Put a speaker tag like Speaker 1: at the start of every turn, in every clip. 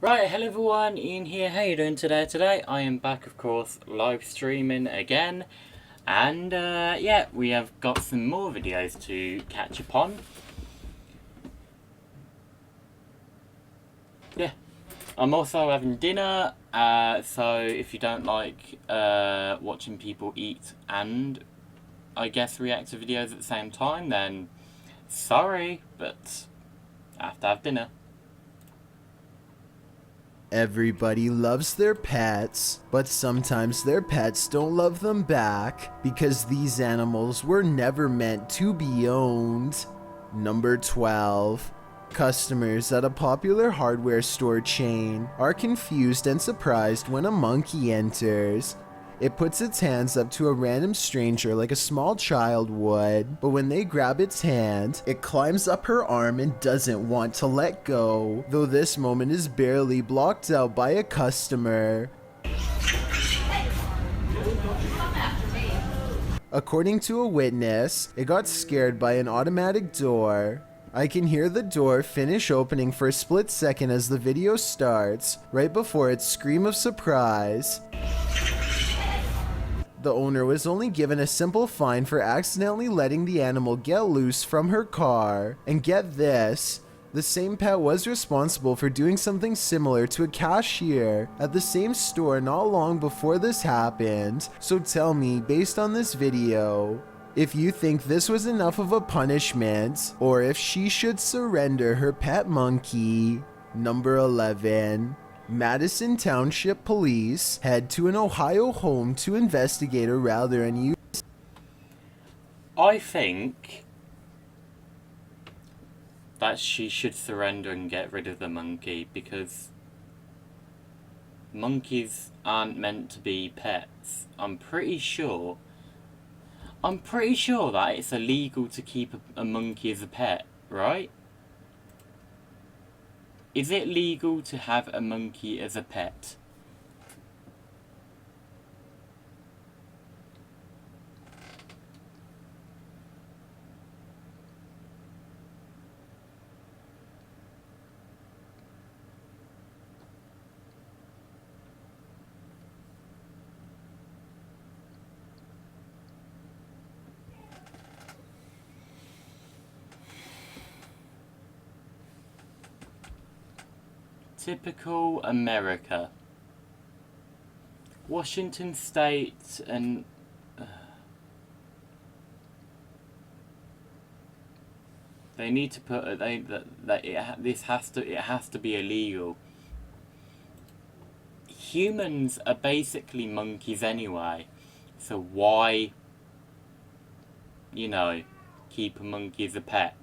Speaker 1: Right, hello everyone, Ian here, how you doing today? Today I am back, of course, live streaming again. And yeah, we have got some more videos to catch up on. Yeah, I'm also having dinner, so if you don't like watching people eat and, I guess, react to videos at the same time, then sorry, but I have to have dinner.
Speaker 2: Everybody loves their pets, but sometimes their pets don't love them back because these animals were never meant to be owned. Number 12. Customers at a popular hardware store chain are confused and surprised when a monkey enters. It puts its hands up to a random stranger like a small child would, but when they grab its hand, it climbs up her arm and doesn't want to let go, though this moment is barely blocked out by a customer. According to a witness, it got scared by an automatic door. I can hear the door finish opening for a split second as the video starts, right before its scream of surprise. The owner was only given a simple fine for accidentally letting the animal get loose from her car. And get this, the same pet was responsible for doing something similar to a cashier at the same store not long before this happened. So tell me, based on this video, if you think this was enough of a punishment, or if she should surrender her pet monkey. Number 11. Madison Township Police head to an Ohio home to investigate a rather unusual...
Speaker 1: I think that she should surrender and get rid of the monkey, because monkeys aren't meant to be pets. I'm pretty sure that it's illegal to keep a monkey as a pet, right? Is it legal to have a monkey as a pet? Typical America. Washington State and they need to put it has to be illegal. Humans are basically monkeys anyway, so why, keep a monkey as a pet?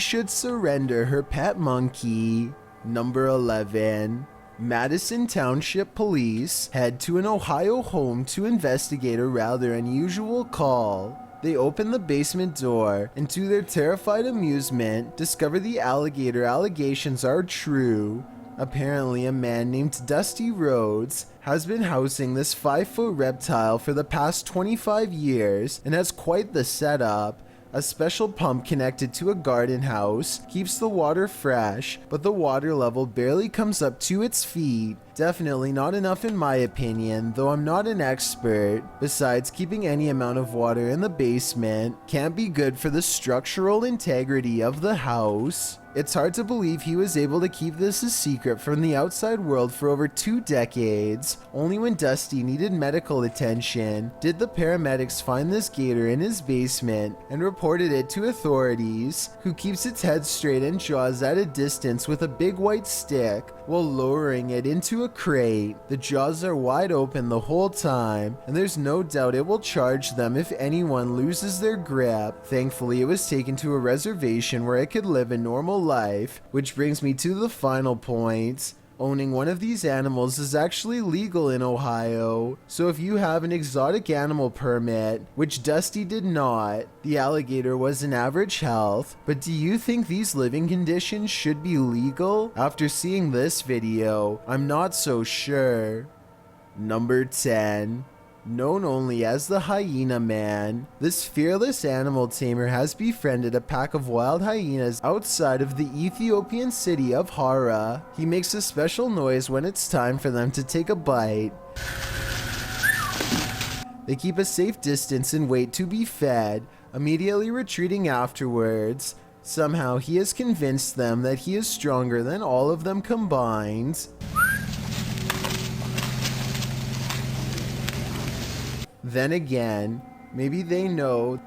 Speaker 2: should surrender her pet monkey. Number 11. Madison Township Police head to an Ohio home to investigate a rather unusual call. They open the basement door and, to their terrified amusement, discover the alligator allegations are true. Apparently, a man named Dusty Rhodes has been housing this 5-foot reptile for the past 25 years and has quite the setup. A special pump connected to a garden house keeps the water fresh, but the water level barely comes up to its feet. Definitely not enough in my opinion, though I'm not an expert. Besides, keeping any amount of water in the basement can't be good for the structural integrity of the house. It's hard to believe he was able to keep this a secret from the outside world for over 2 decades. Only when Dusty needed medical attention did the paramedics find this gator in his basement and reported it to authorities, who keeps its head straight and jaws at a distance with a big white stick while lowering it into a crate. The jaws are wide open the whole time, and there's no doubt it will charge them if anyone loses their grip. Thankfully, it was taken to a reservation where it could live a normal life, which brings me to the final point. Owning one of these animals is actually legal in Ohio, so if you have an exotic animal permit, which Dusty did not, the alligator was in average health, but do you think these living conditions should be legal? After seeing this video, I'm not so sure. Number 10. Known only as the Hyena Man, this fearless animal tamer has befriended a pack of wild hyenas outside of the Ethiopian city of Hara. He makes a special noise when it's time for them to take a bite. They keep a safe distance and wait to be fed, immediately retreating afterwards. Somehow he has convinced them that he is stronger than all of them combined. Then again, maybe they know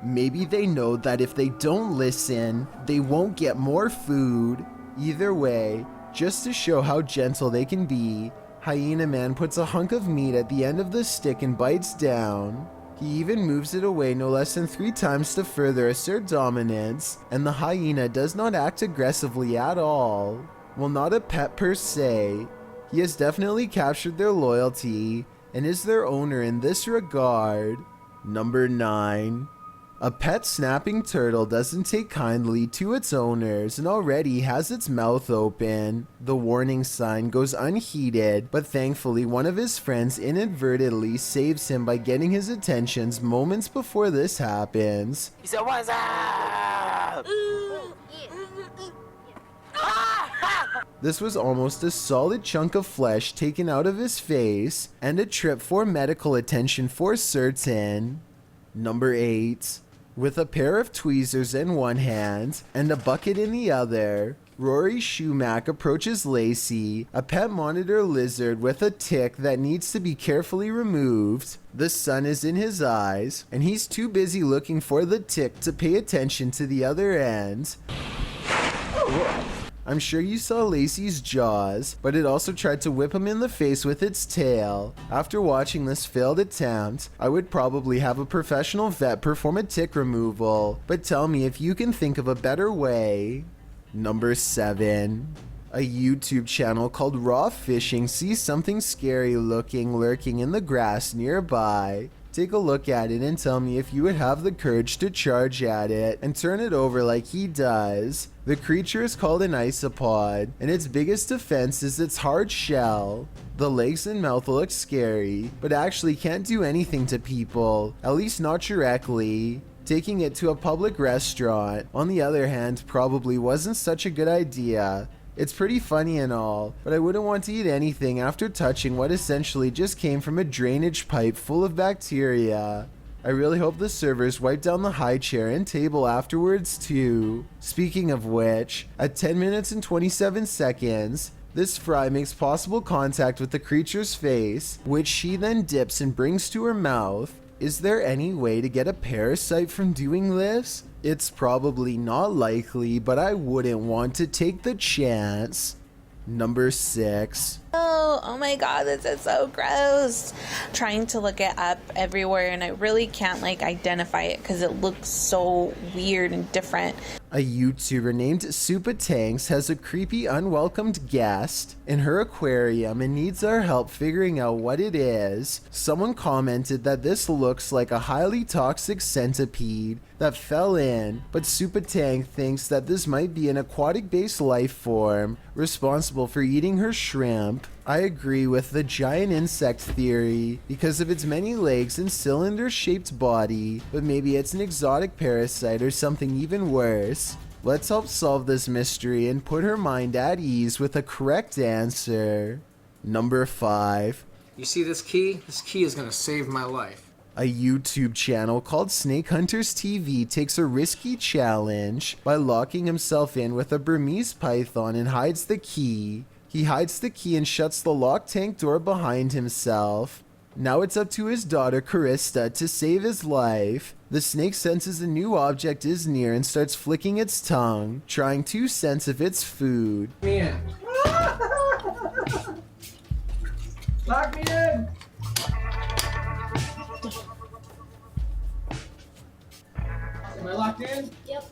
Speaker 2: that if they don't listen, they won't get more food. Either way, just to show how gentle they can be, Hyena Man puts a hunk of meat at the end of the stick and bites down. He even moves it away no less than 3 times to further assert dominance, and the hyena does not act aggressively at all. While not a pet per se, he has definitely captured their loyalty and is their owner in this regard. Number 9. A pet snapping turtle doesn't take kindly to its owners and already has its mouth open. The warning sign goes unheeded, but thankfully one of his friends inadvertently saves him by getting his attentions moments before this happens.
Speaker 3: He said, "What's up?"
Speaker 2: This was almost a solid chunk of flesh taken out of his face, and a trip for medical attention for certain. Number 8. With a pair of tweezers in one hand and a bucket in the other, Rory Shumack approaches Lacey, a pet monitor lizard with a tick that needs to be carefully removed. The sun is in his eyes, and he's too busy looking for the tick to pay attention to the other end. I'm sure you saw Lacey's jaws, but it also tried to whip him in the face with its tail. After watching this failed attempt, I would probably have a professional vet perform a tick removal, but tell me if you can think of a better way. Number 7. A YouTube channel called Raw Fishing sees something scary lurking in the grass nearby. Take a look at it and tell me if you would have the courage to charge at it and turn it over like he does. The creature is called an isopod, and its biggest defense is its hard shell. The legs and mouth look scary, but actually can't do anything to people, at least not directly. Taking it to a public restaurant, on the other hand, probably wasn't such a good idea. It's pretty funny and all, but I wouldn't want to eat anything after touching what essentially just came from a drainage pipe full of bacteria. I really hope the servers wipe down the high chair and table afterwards too. Speaking of which, at 10 minutes and 27 seconds, this fry makes possible contact with the creature's face, which she then dips and brings to her mouth. Is there any way to get a parasite from doing this? It's probably not likely, but I wouldn't want to take the chance. Number 6.
Speaker 4: Oh my god, this is so gross. Trying to look it up everywhere and I really can't identify it because it looks so weird and different.
Speaker 2: A YouTuber named Supa Tanks has a creepy unwelcomed guest in her aquarium and needs our help figuring out what it is. Someone commented that this looks like a highly toxic centipede that fell in, but Supa Tank thinks that this might be an aquatic-based life form responsible for eating her shrimp. I agree with the giant insect theory because of its many legs and cylinder-shaped body, but maybe it's an exotic parasite or something even worse. Let's help solve this mystery and put her mind at ease with a correct answer. Number 5.
Speaker 5: You see this key? This key is gonna save my life.
Speaker 2: A YouTube channel called Snake Hunters TV takes a risky challenge by locking himself in with a Burmese python and hides the key. He hides the key and shuts the locked tank door behind himself. Now it's up to his daughter Karista to save his life. The snake senses a new object is near and starts flicking its tongue, trying to sense if it's food.
Speaker 5: Lock me in. Lock me in. Am I locked in?
Speaker 6: Yep.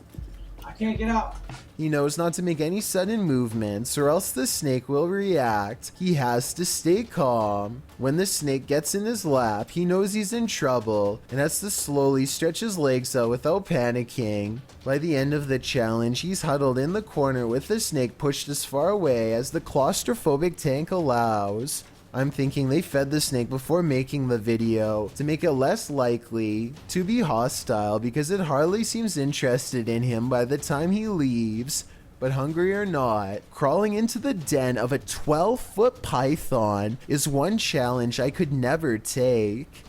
Speaker 5: I can't get out.
Speaker 2: He knows not to make any sudden movements or else the snake will react. He has to stay calm. When the snake gets in his lap, he knows he's in trouble and has to slowly stretch his legs out without panicking. By the end of the challenge, he's huddled in the corner with the snake pushed as far away as the claustrophobic tank allows. I'm thinking they fed the snake before making the video to make it less likely to be hostile because it hardly seems interested in him by the time he leaves. But hungry or not, crawling into the den of a 12-foot python is one challenge I could never take.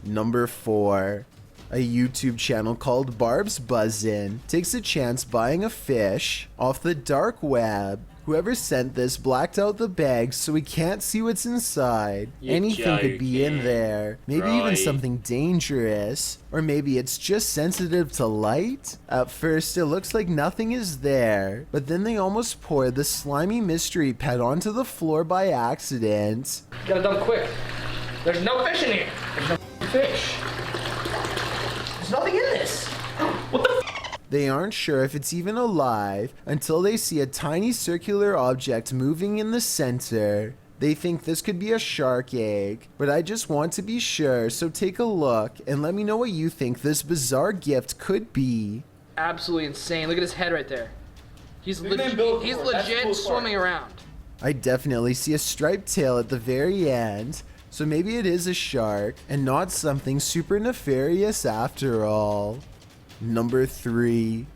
Speaker 2: Number 4. A YouTube channel called Barb's Buzzin' takes a chance buying a fish off the dark web. Whoever sent this blacked out the bag so we can't see what's inside.
Speaker 1: You're
Speaker 2: Anything could be in
Speaker 1: joking.
Speaker 2: there. Maybe even
Speaker 1: Right.
Speaker 2: something dangerous. Or maybe it's just sensitive to light? At first it looks like nothing is there, but then they almost poured the slimy mystery pet onto the floor by accident.
Speaker 5: Get it done quick. There's no fish in here. There's no fish. There's nothing in this. What the?
Speaker 2: They aren't sure if it's even alive until they see a tiny circular object moving in the center. They think this could be a shark egg, but I just want to be sure, so take a look and let me know what you think this bizarre gift could be.
Speaker 6: Absolutely insane. Look at his head right there. He's
Speaker 5: We've been built
Speaker 6: he's
Speaker 5: for it. That's
Speaker 6: legit
Speaker 5: cool part.
Speaker 6: swimming around.
Speaker 2: I definitely see a striped tail at the very end, so maybe it is a shark and not something super nefarious after all. Number 3.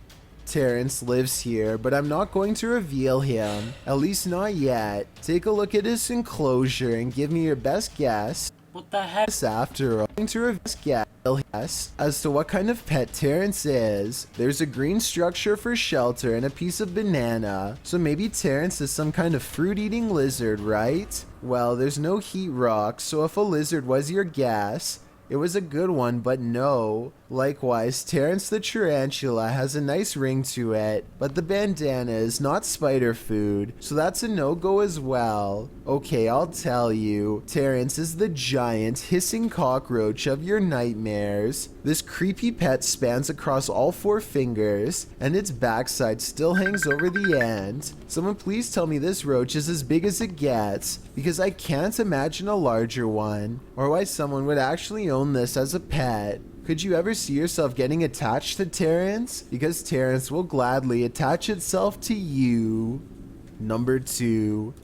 Speaker 2: Terrence lives here, but I'm not going to reveal him, at least not yet. Take a look at his enclosure and give me your best guess.
Speaker 1: What the heck?
Speaker 2: After all, going to guess as to what kind of pet Terrence is. There's a green structure for shelter and a piece of banana, so maybe Terrence is some kind of fruit-eating lizard, right? Well, there's no heat rock, so if a lizard was your guess, it was a good one, but no. Likewise, Terrence the tarantula has a nice ring to it, but the bandana is not spider food, so that's a no-go as well. Okay, I'll tell you. Terrence is the giant, hissing cockroach of your nightmares. This creepy pet spans across all 4 fingers, and its backside still hangs over the end. Someone please tell me this roach is as big as it gets, because I can't imagine a larger one, or why someone would actually own this as a pet. Could you ever see yourself getting attached to Terrence? Because Terrence will gladly attach itself to you. Number 2.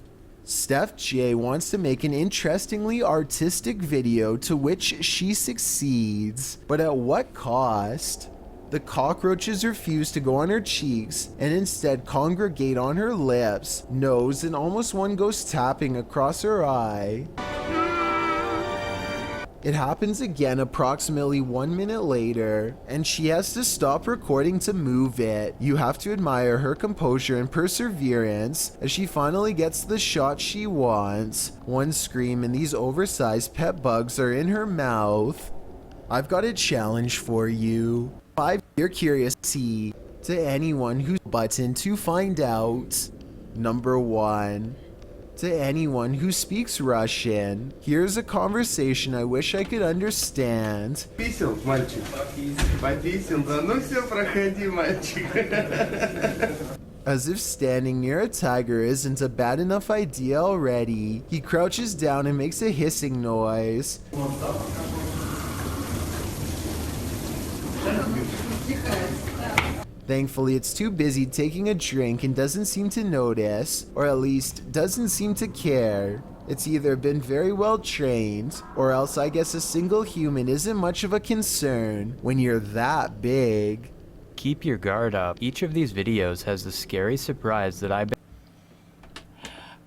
Speaker 2: Steph J wants to make an interestingly artistic video to which she succeeds. But at what cost? The cockroaches refuse to go on her cheeks and instead congregate on her lips, nose, and almost one goes tapping across her eye. It happens again approximately 1 minute later, and she has to stop recording to move it. You have to admire her composure and perseverance as she finally gets the shot she wants. One scream and these oversized pet bugs are in her mouth. I've got a challenge for you. 5 your curiosity to anyone who's button to find out. Number 1. To anyone who speaks Russian, here's a conversation I wish I could understand.
Speaker 7: Пописал, мальчик? Пописал, да ну все, проходи, мальчик.
Speaker 2: As if standing near a tiger isn't a bad enough idea already, he crouches down and makes a hissing noise. Thankfully, it's too busy taking a drink and doesn't seem to notice, or at least doesn't seem to care. It's either been very well trained, or else I guess a single human isn't much of a concern when you're that big.
Speaker 8: Keep your guard up. Each of these videos has a scary surprise that I bet.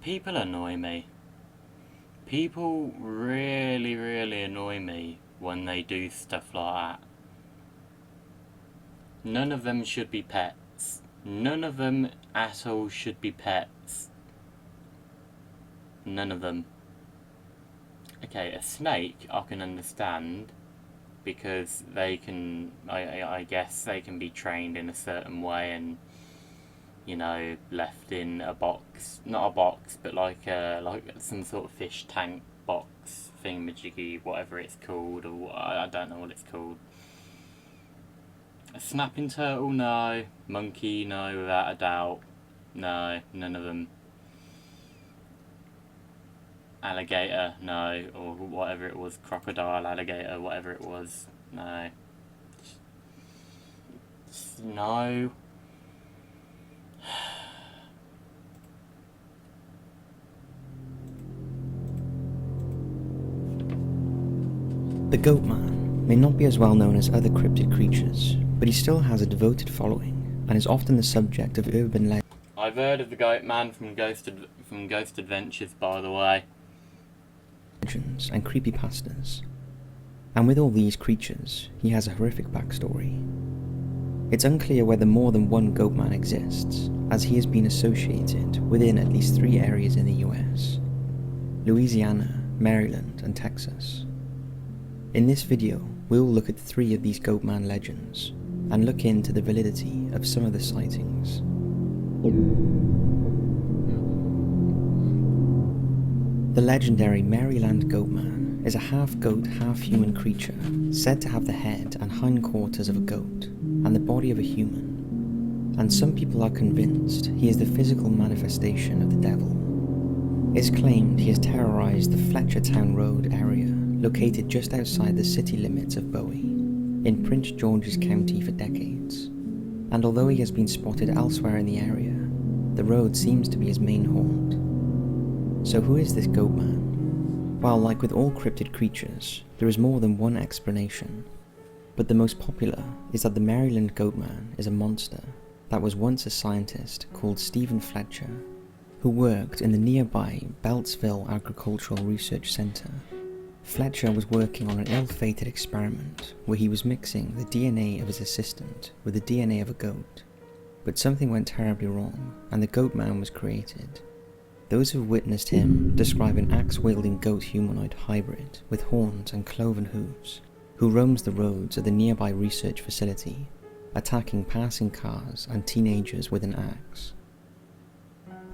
Speaker 1: People annoy me. People really, really annoy me when they do stuff like that. None of them should be pets. None of them at all should be pets. None of them. Okay, a snake I can understand because they can, I guess they can be trained in a certain way and, you know, left in a box, not a box, but like some sort of fish tank box thingamajiggy, whatever it's called, or I don't know what it's called. A snapping turtle, no. Monkey, no, without a doubt. No, none of them. Alligator, no, or whatever it was, crocodile, alligator, whatever it was, no. Just no.
Speaker 9: The Goat Man may not be as well known as other cryptid creatures, but he still has a devoted following and is often the subject of urban legends.
Speaker 1: I've heard of the Goat Man from Ghost Adventures, by the way.
Speaker 9: And creepypastas. And with all these creatures, he has a horrific backstory. It's unclear whether more than one Goatman exists, as he has been associated within at least 3 areas in the US: Louisiana, Maryland, and Texas. In this video, we will look at 3 of these Goatman legends, and look into the validity of some of the sightings. The legendary Maryland Goatman is a half-goat, half-human creature said to have the head and hindquarters of a goat and the body of a human, and some people are convinced he is the physical manifestation of the devil. It's claimed he has terrorized the Fletchertown Road area, located just outside the city limits of Bowie, in Prince George's County for decades, and although he has been spotted elsewhere in the area, the road seems to be his main haunt. So who is this Goatman? Well, like with all cryptid creatures, there is more than one explanation, but the most popular is that the Maryland Goatman is a monster that was once a scientist called Stephen Fletcher, who worked in the nearby Beltsville Agricultural Research Center. Fletcher was working on an ill-fated experiment where he was mixing the DNA of his assistant with the DNA of a goat, but something went terribly wrong and the Goatman was created. Those who witnessed him describe an axe-wielding goat-humanoid hybrid with horns and cloven hooves, who roams the roads of the nearby research facility, attacking passing cars and teenagers with an axe.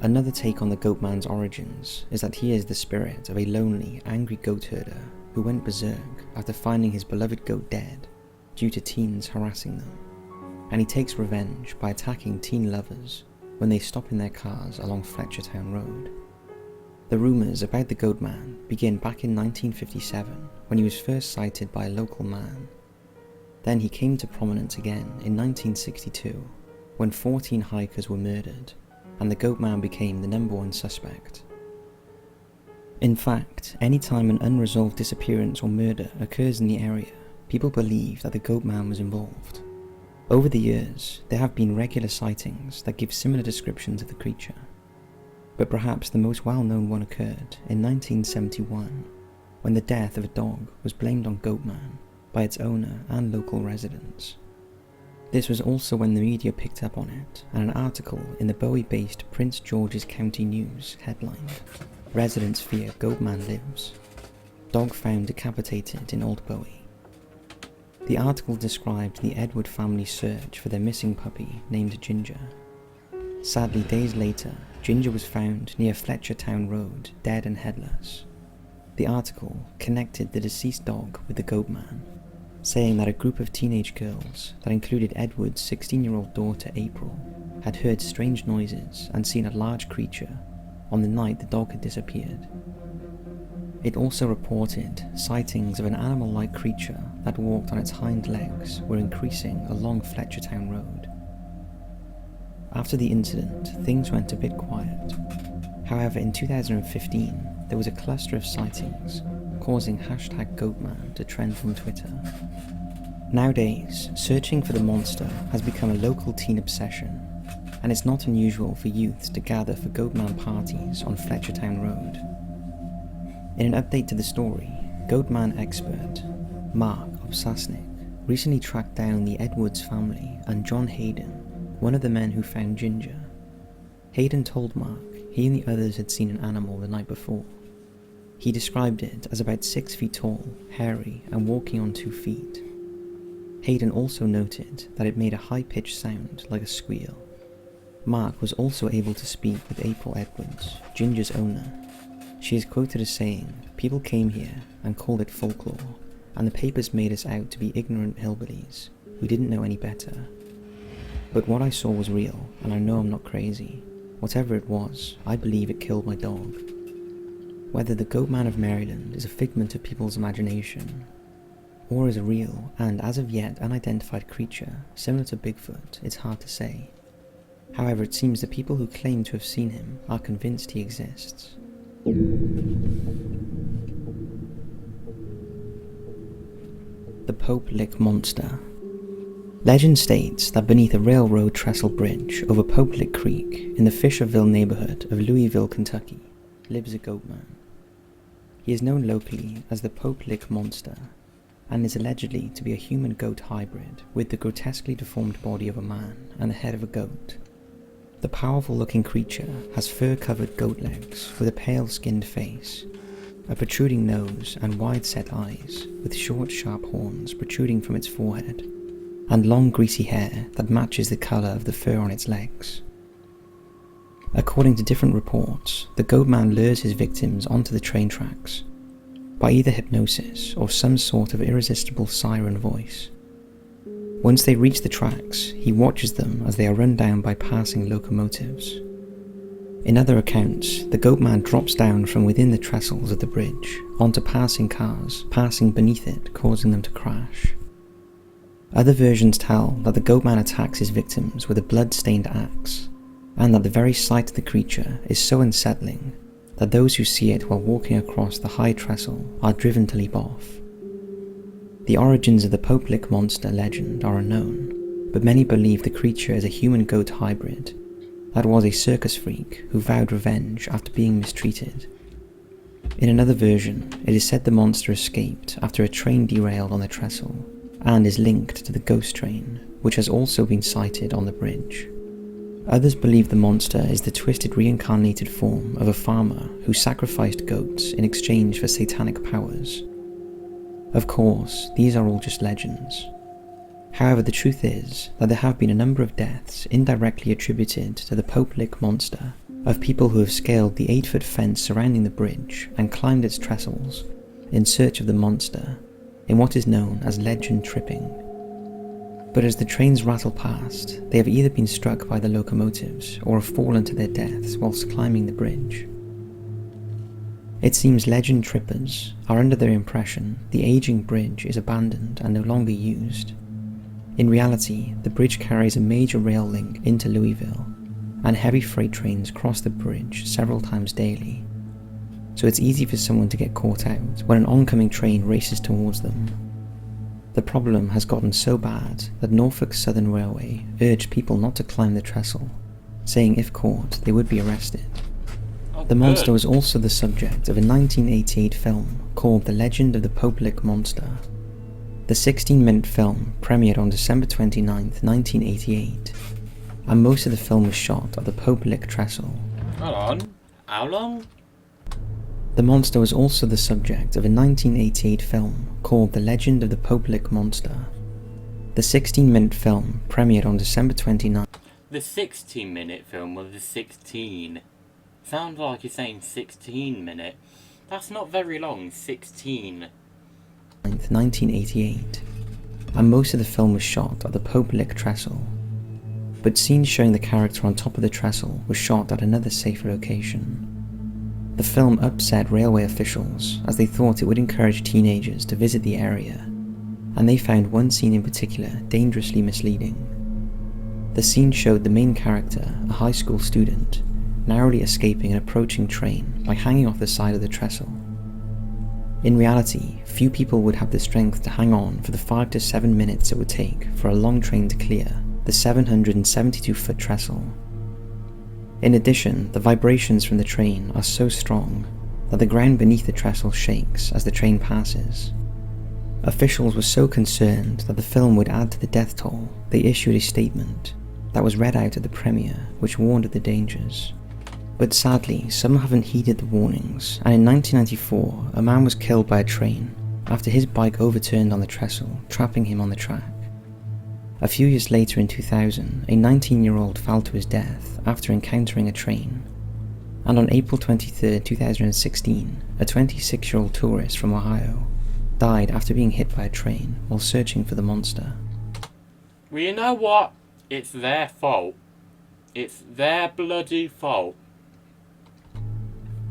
Speaker 9: Another take on the Goatman's origins is that he is the spirit of a lonely, angry goat herder who went berserk after finding his beloved goat dead due to teens harassing them, and he takes revenge by attacking teen lovers when they stop in their cars along Fletchertown Road. The rumours about the Goatman begin back in 1957 when he was first sighted by a local man. Then he came to prominence again in 1962 when 14 hikers were murdered, and the Goatman became the #1 suspect. In fact, any time an unresolved disappearance or murder occurs in the area, people believe that the Goatman was involved. Over the years, there have been regular sightings that give similar descriptions of the creature, but perhaps the most well-known one occurred in 1971, when the death of a dog was blamed on Goatman by its owner and local residents. This was also when the media picked up on it, and an article in the Bowie-based Prince George's County News headlined, "Residents fear Goatman lives. Dog found decapitated in Old Bowie." The article described the Edward family's search for their missing puppy named Ginger. Sadly, days later, Ginger was found near Fletchertown Road, dead and headless. The article connected the deceased dog with the Goatman, saying that a group of teenage girls that included Edward's 16-year-old daughter April had heard strange noises and seen a large creature on the night the dog had disappeared. It also reported sightings of an animal-like creature that walked on its hind legs were increasing along Fletchertown Road. After the incident, things went a bit quiet. However, in 2015, there was a cluster of sightings, causing #Goatman to trend from Twitter. Nowadays, searching for the monster has become a local teen obsession, and it's not unusual for youths to gather for Goatman parties on Fletchertown Road. In an update to the story, Goatman expert Mark Obsasnik recently tracked down the Edwards family and John Hayden, one of the men who found Ginger. Hayden told Mark he and the others had seen an animal the night before. He described it as about 6 feet tall, hairy, and walking on 2 feet. Hayden also noted that it made a high-pitched sound like a squeal. Mark was also able to speak with April Edwards, Ginger's owner. She is quoted as saying, "People came here and called it folklore, and the papers made us out to be ignorant hillbillies who didn't know any better. But what I saw was real, and I know I'm not crazy. Whatever it was, I believe it killed my dog." Whether the Goatman of Maryland is a figment of people's imagination, or is a real and as of yet unidentified creature similar to Bigfoot, it's hard to say. However, it seems the people who claim to have seen him are convinced he exists. the Pope Lick Monster. Legend states that beneath a railroad trestle bridge over Pope Lick Creek in the Fisherville neighborhood of Louisville, Kentucky, lives a goat man. He is known locally as the Pope Lick Monster and is allegedly to be a human-goat hybrid with the grotesquely deformed body of a man and the head of a goat. The powerful-looking creature has fur-covered goat legs with a pale-skinned face, a protruding nose and wide-set eyes with short, sharp horns protruding from its forehead, and long greasy hair that matches the colour of the fur on its legs. According to different reports, the goat man lures his victims onto the train tracks by either hypnosis or some sort of irresistible siren voice. Once they reach the tracks, he watches them as they are run down by passing locomotives. In other accounts, the goat man drops down from within the trestles of the bridge onto passing cars, passing beneath it, causing them to crash. Other versions tell that the goat man attacks his victims with a blood-stained axe, and that the very sight of the creature is so unsettling that those who see it while walking across the high trestle are driven to leap off. The origins of the Pope Lick Monster legend are unknown, but many believe the creature is a human-goat hybrid that was a circus freak who vowed revenge after being mistreated. In another version, it is said the monster escaped after a train derailed on the trestle, and is linked to the ghost train, which has also been sighted on the bridge. Others believe the monster is the twisted reincarnated form of a farmer who sacrificed goats in exchange for satanic powers. Of course, these are all just legends. However, the truth is that there have been a number of deaths indirectly attributed to the Pope Lick Monster of people who have scaled the 8-foot fence surrounding the bridge and climbed its trestles in search of the monster in what is known as legend tripping. But as the trains rattle past, they have either been struck by the locomotives or have fallen to their deaths whilst climbing the bridge. It seems legend trippers are under the impression the aging bridge is abandoned and no longer used. In reality, the bridge carries a major rail link into Louisville, and heavy freight trains cross the bridge several times daily, so it's easy for someone to get caught out when an oncoming train races towards them. The problem has gotten so bad that Norfolk Southern Railway urged people not to climb the trestle, saying if caught they would be arrested. The monster was also the subject of a 1988 film called The Legend of the Pope Lick Monster. The 16-minute film premiered on December 29, 1988, and most of the film was shot at the Pope Lick Trestle.
Speaker 1: Hold on, how long?
Speaker 9: The monster was also the subject of a 1988 film called The Legend of the Pope Lick Monster. The 16-minute film premiered on December 29.
Speaker 1: The 16-minute film was the 16. Sounds like you're saying 16-minute. That's not very long, 16.
Speaker 9: 1988, and most of the film was shot at the Pope Lick Trestle, but scenes showing the character on top of the trestle was shot at another safer location. The film upset railway officials as they thought it would encourage teenagers to visit the area, and they found one scene in particular dangerously misleading. The scene showed the main character, a high school student, narrowly escaping an approaching train by hanging off the side of the trestle. In reality, few people would have the strength to hang on for the 5 to 7 minutes it would take for a long train to clear the 772-foot trestle. In addition, the vibrations from the train are so strong that the ground beneath the trestle shakes as the train passes. Officials were so concerned that the film would add to the death toll, they issued a statement that was read out at the premiere which warned of the dangers. But sadly, some haven't heeded the warnings, and in 1994, a man was killed by a train after his bike overturned on the trestle, trapping him on the track. A few years later in 2000, a 19-year-old fell to his death after encountering a train. And on April 23, 2016, a 26-year-old tourist from Ohio died after being hit by a train while searching for the monster.
Speaker 1: Well, you know what? It's their fault. It's their bloody fault.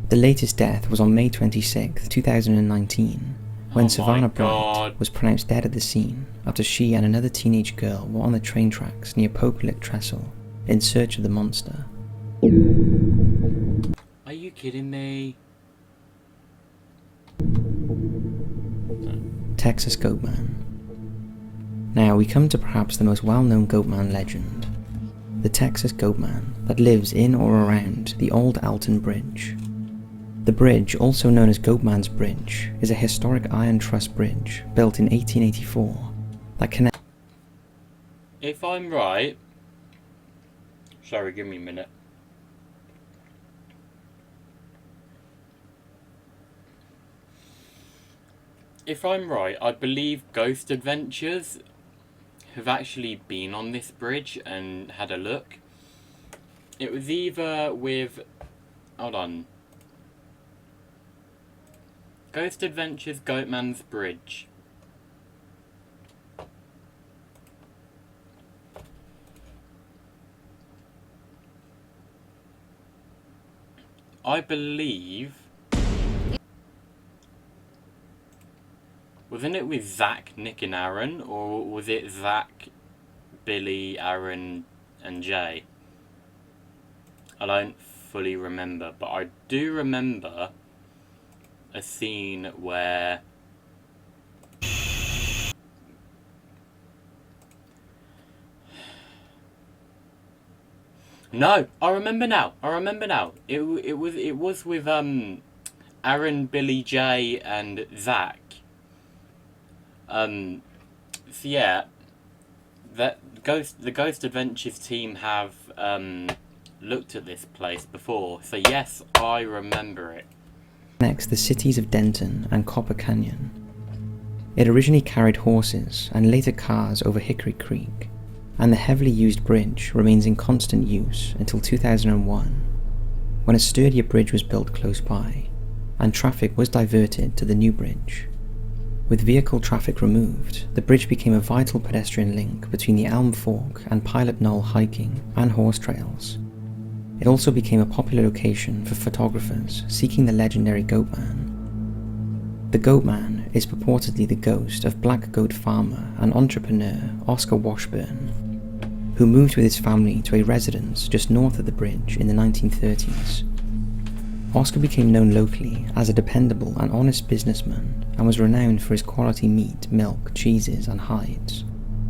Speaker 9: The latest death was on May 26, 2019, when Savannah Bright was pronounced dead at the scene after she and another teenage girl were on the train tracks near Pope Lick Trestle in search of the monster.
Speaker 1: Are you kidding me?
Speaker 9: Texas Goat Man. Now we come to perhaps the most well-known Goatman legend, the Texas Goatman that lives in or around the old Alton Bridge. The bridge, also known as Goatman's Bridge, is a historic iron truss bridge built in 1884 that connects...
Speaker 1: If I'm right... Sorry, give me a minute. If I'm right, I believe Ghost Adventures have actually been on this bridge and had a look. It was either with... Hold on. Ghost Adventures Goatman's Bridge. I believe... Wasn't it with Zach, Nick and Aaron? Or was it Zach, Billy, Aaron and Jay? I don't fully remember, but I do remember a scene where... No, I remember now. It was with Aaron, Billy, Jay and Zach. So yeah, the Ghost Adventures team have looked at this place before. So yes, I remember it.
Speaker 9: Connects the cities of Denton and Copper Canyon. It originally carried horses and later cars over Hickory Creek, and the heavily used bridge remains in constant use until 2001, when a sturdier bridge was built close by, and traffic was diverted to the new bridge. With vehicle traffic removed, the bridge became a vital pedestrian link between the Elm Fork and Pilot Knoll hiking and horse trails. It also became a popular location for photographers seeking the legendary Goatman. The Goatman is purportedly the ghost of black goat farmer and entrepreneur Oscar Washburn, who moved with his family to a residence just north of the bridge in the 1930s. Oscar became known locally as a dependable and honest businessman and was renowned for his quality meat, milk, cheeses and hides,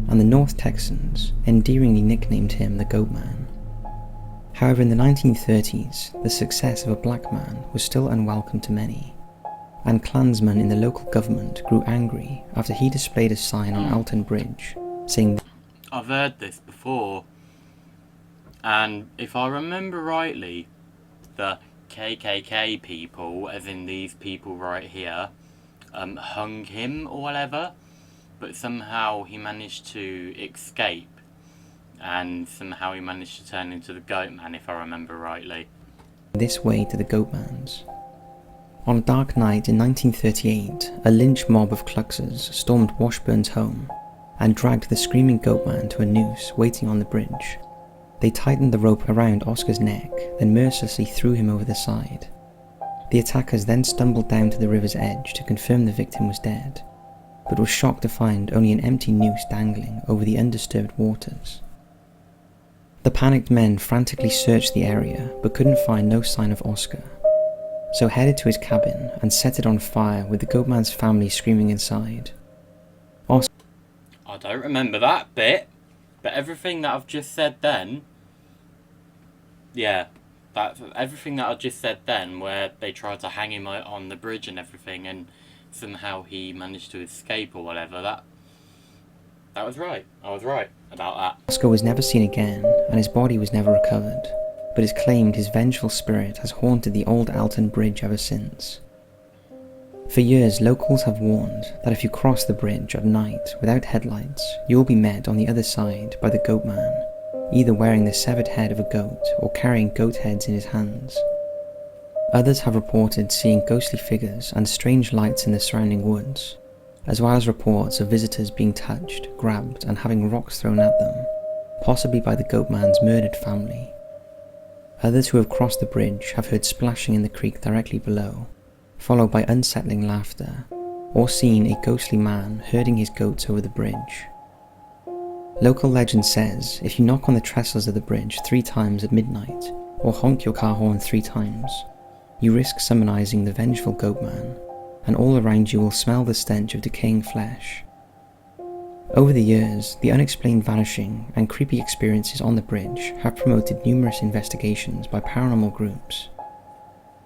Speaker 9: and the North Texans endearingly nicknamed him the Goatman. However, in the 1930s, the success of a black man was still unwelcome to many, and Klansmen in the local government grew angry after he displayed a sign on Alton Bridge saying,
Speaker 1: I've heard this before, and if I remember rightly, the KKK people, as in these people right here, hung him or whatever, but somehow he managed to escape, and somehow he managed to turn into the Goatman, if I remember rightly.
Speaker 9: This way to the Goatmans. On a dark night in 1938, a lynch mob of Kluxers stormed Washburn's home and dragged the screaming Goatman to a noose waiting on the bridge. They tightened the rope around Oscar's neck, then mercilessly threw him over the side. The attackers then stumbled down to the river's edge to confirm the victim was dead, but were shocked to find only an empty noose dangling over the undisturbed waters. The panicked men frantically searched the area, but couldn't find no sign of Oscar, so headed to his cabin and set it on fire with the Goatman's family screaming inside.
Speaker 1: I don't remember that bit, but everything that I've just said then, yeah, everything that I just said then, where they tried to hang him out on the bridge and everything, and somehow he managed to escape or whatever, that was right. I was right about that.
Speaker 9: Oscar was never seen again, and his body was never recovered, but it's claimed his vengeful spirit has haunted the old Alton Bridge ever since. For years, locals have warned that if you cross the bridge at night without headlights, you will be met on the other side by the Goatman, either wearing the severed head of a goat or carrying goat heads in his hands. Others have reported seeing ghostly figures and strange lights in the surrounding woods, as well as reports of visitors being touched, grabbed and having rocks thrown at them, possibly by the Goatman's murdered family. Others who have crossed the bridge have heard splashing in the creek directly below, followed by unsettling laughter, or seen a ghostly man herding his goats over the bridge. Local legend says if you knock on the trestles of the bridge 3 times at midnight, or honk your car horn 3 times, you risk summonizing the vengeful Goatman, and all around you will smell the stench of decaying flesh. Over the years, the unexplained vanishing and creepy experiences on the bridge have promoted numerous investigations by paranormal groups.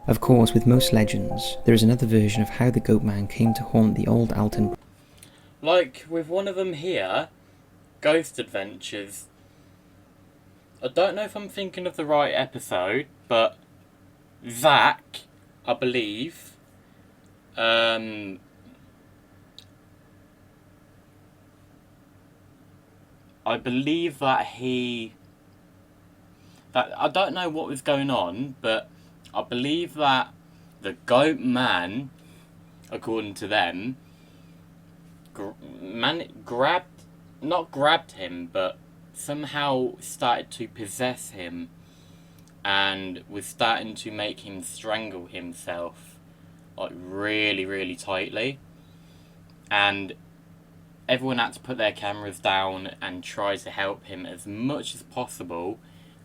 Speaker 9: Of course, with most legends, there is another version of how the Goatman came to haunt the old Alton.
Speaker 1: Like with one of them here, Ghost Adventures. I don't know if I'm thinking of the right episode, but Zach, I believe, I believe that I don't know what was going on, but I believe that the Goat Man, according to them, not grabbed him, but somehow started to possess him and was starting to make him strangle himself, like really, really tightly. And everyone had to put their cameras down and try to help him as much as possible.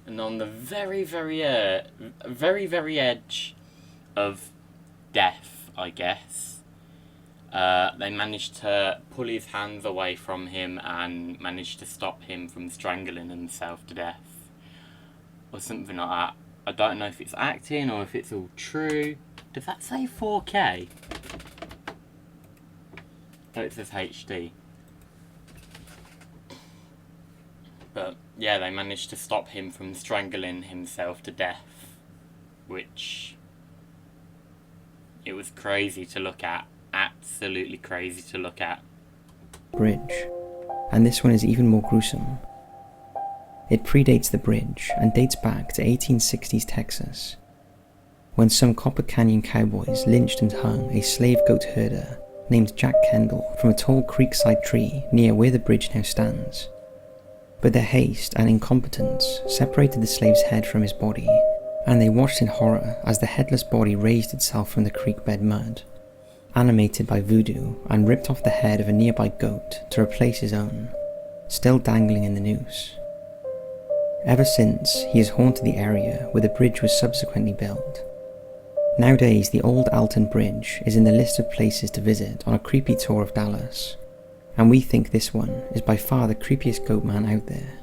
Speaker 1: And on the very, very edge of death, I guess, they managed to pull his hands away from him and managed to stop him from strangling himself to death. Or something like that. I don't know if it's acting or if it's all true. Does that say 4K? Oh, it says HD. But yeah, they managed to stop him from strangling himself to death, which it was crazy to look at. Absolutely crazy to look at.
Speaker 9: Bridge, and this one is even more gruesome. It predates the bridge and dates back to 1860s Texas, when some Copper Canyon cowboys lynched and hung a slave goat herder named Jack Kendall from a tall creekside tree near where the bridge now stands. But their haste and incompetence separated the slave's head from his body, and they watched in horror as the headless body raised itself from the creek bed mud, animated by voodoo, and ripped off the head of a nearby goat to replace his own, still dangling in the noose. Ever since, he has haunted the area where the bridge was subsequently built. Nowadays, the old Alton Bridge is in the list of places to visit on a creepy tour of Dallas, and we think this one is by far the creepiest goat man out there.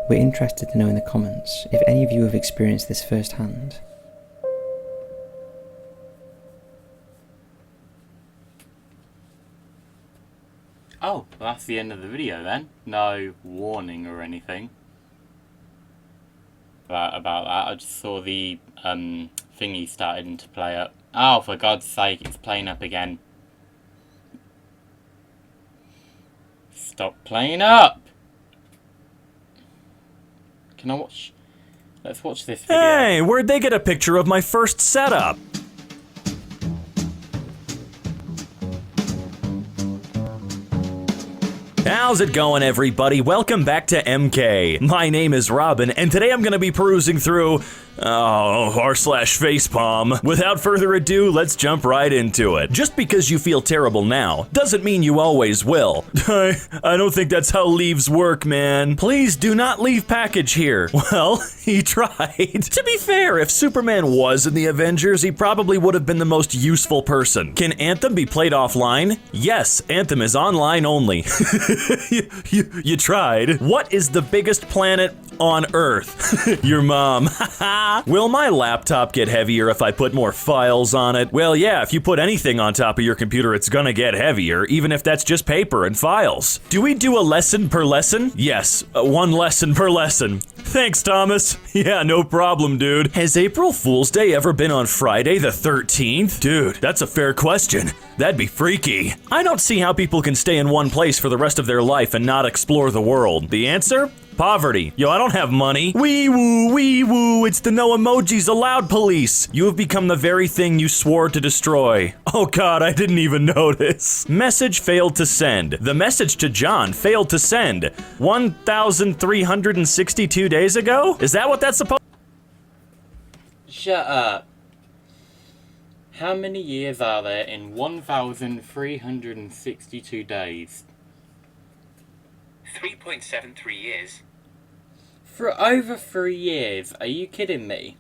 Speaker 9: We're interested to know in the comments if any of you have experienced this firsthand.
Speaker 1: Oh, well, that's the end of the video then. No warning or anything about that. I just saw the thingy starting to play up. Oh, for God's sake, it's playing up again. Stop playing up! Can I watch? Let's watch this video.
Speaker 10: Hey, where'd they get a picture of my first setup? How's it going, everybody? Welcome back to MK. My name is Robin, and today I'm gonna be perusing through r/facepalm. Without further ado, let's jump right into it. Just because you feel terrible now doesn't mean you always will. I don't think that's how leaves work, man. Please do not leave package here. Well, he tried. To be fair, if Superman was in the Avengers, he probably would have been the most useful person. Can Anthem be played offline? Yes, Anthem is online only. You tried. What is the biggest planet on Earth? Your mom. Will my laptop get heavier if I put more files on it? Well, yeah, if you put anything on top of your computer, it's gonna get heavier, even if that's just paper and files. Do we do a lesson per lesson? Yes, 1 lesson per lesson. Thanks, Thomas. Yeah, no problem, dude. Has April Fool's Day ever been on Friday the 13th? Dude, that's a fair question. That'd be freaky. I don't see how people can stay in one place for the rest of their life and not explore the world. The answer? Poverty. Yo, I don't have money. Wee woo, it's the no emojis allowed police. You have become the very thing you swore to destroy. Oh God, I didn't even notice. Message failed to send. The message to John failed to send. 1,362 days ago? Is that what that's supposed?
Speaker 1: Shut up. How many years are there in 1,362 days?
Speaker 11: 3.73 years.
Speaker 1: For over 3 years, are you kidding me?